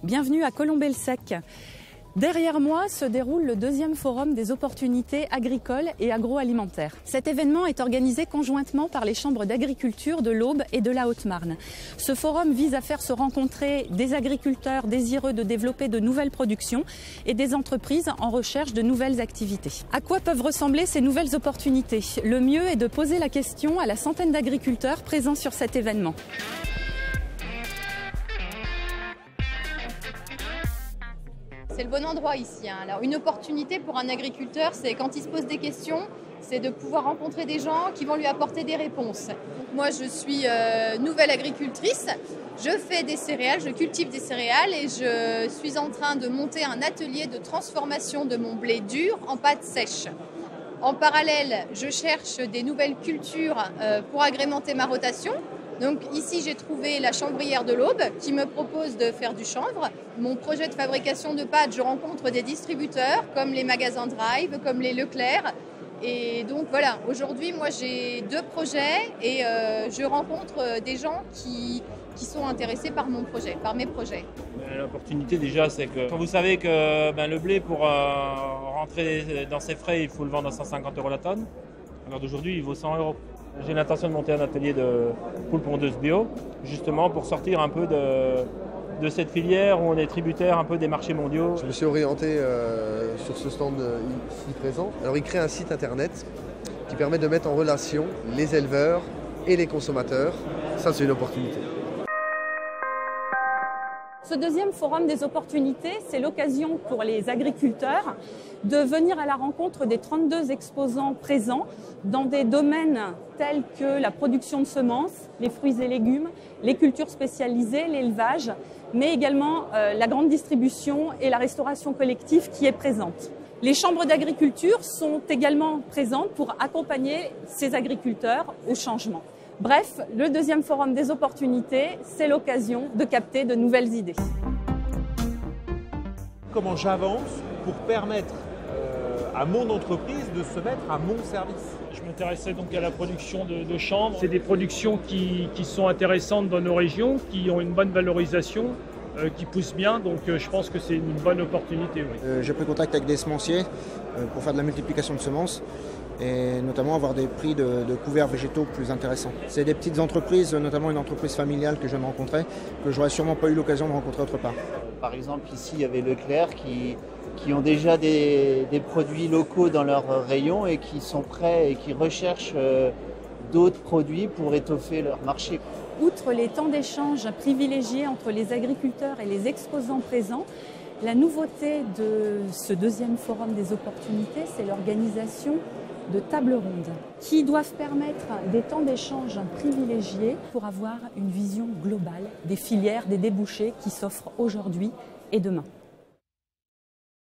Bienvenue à Colombey-le-Sec. Derrière moi se déroule le deuxième forum des opportunités agricoles et agroalimentaires. Cet événement est organisé conjointement par les chambres d'agriculture de l'Aube et de la Haute-Marne. Ce forum vise à faire se rencontrer des agriculteurs désireux de développer de nouvelles productions et des entreprises en recherche de nouvelles activités. À quoi peuvent ressembler ces nouvelles opportunités? Le mieux est de poser la question à la centaine d'agriculteurs présents sur cet événement. C'est le bon endroit ici. Alors, une opportunité pour un agriculteur, c'est quand il se pose des questions, c'est de pouvoir rencontrer des gens qui vont lui apporter des réponses. Donc, moi, je suis nouvelle agricultrice. Je fais des céréales, je cultive des céréales et je suis en train de monter un atelier de transformation de mon blé dur en pâte sèche. En parallèle, je cherche des nouvelles cultures pour agrémenter ma rotation. Donc ici, j'ai trouvé la chambrière de l'Aube qui me propose de faire du chanvre. Mon projet de fabrication de pâtes, je rencontre des distributeurs comme les magasins Drive, comme les Leclerc. Et donc voilà, aujourd'hui, moi j'ai deux projets et je rencontre des gens qui sont intéressés par mon projet, par mes projets. L'opportunité déjà, c'est que quand vous savez que le blé, pour rentrer dans ses frais, il faut le vendre à 150 € la tonne. Alors d'aujourd'hui, il vaut 100 €. J'ai l'intention de monter un atelier de poules pondeuses bio, justement pour sortir un peu de cette filière où on est tributaire un peu des marchés mondiaux. Je me suis orienté sur ce stand ici présent. Alors il crée un site internet qui permet de mettre en relation les éleveurs et les consommateurs. Ça, c'est une opportunité. Ce deuxième forum des opportunités, c'est l'occasion pour les agriculteurs de venir à la rencontre des 32 exposants présents dans des domaines tels que la production de semences, les fruits et légumes, les cultures spécialisées, l'élevage, mais également la grande distribution et la restauration collective qui est présente. Les chambres d'agriculture sont également présentes pour accompagner ces agriculteurs au changement. Bref, le deuxième forum des opportunités, c'est l'occasion de capter de nouvelles idées. Comment j'avance pour permettre à mon entreprise de se mettre à mon service? Je m'intéressais donc à la production de chanvre. C'est des productions qui sont intéressantes dans nos régions, qui ont une bonne valorisation, qui poussent bien, donc je pense que c'est une bonne opportunité. Oui. J'ai pris contact avec des semenciers pour faire de la multiplication de semences et notamment avoir des prix de couverts végétaux plus intéressants. C'est des petites entreprises, notamment une entreprise familiale que je viens de rencontrer, que j'aurais sûrement pas eu l'occasion de rencontrer autre part. Par exemple, ici, il y avait Leclerc qui ont déjà des produits locaux dans leur rayon et qui sont prêts et qui recherchent d'autres produits pour étoffer leur marché. Outre les temps d'échange privilégiés entre les agriculteurs et les exposants présents, la nouveauté de ce deuxième forum des opportunités, c'est l'organisation de tables rondes qui doivent permettre des temps d'échange privilégiés pour avoir une vision globale des filières, des débouchés qui s'offrent aujourd'hui et demain.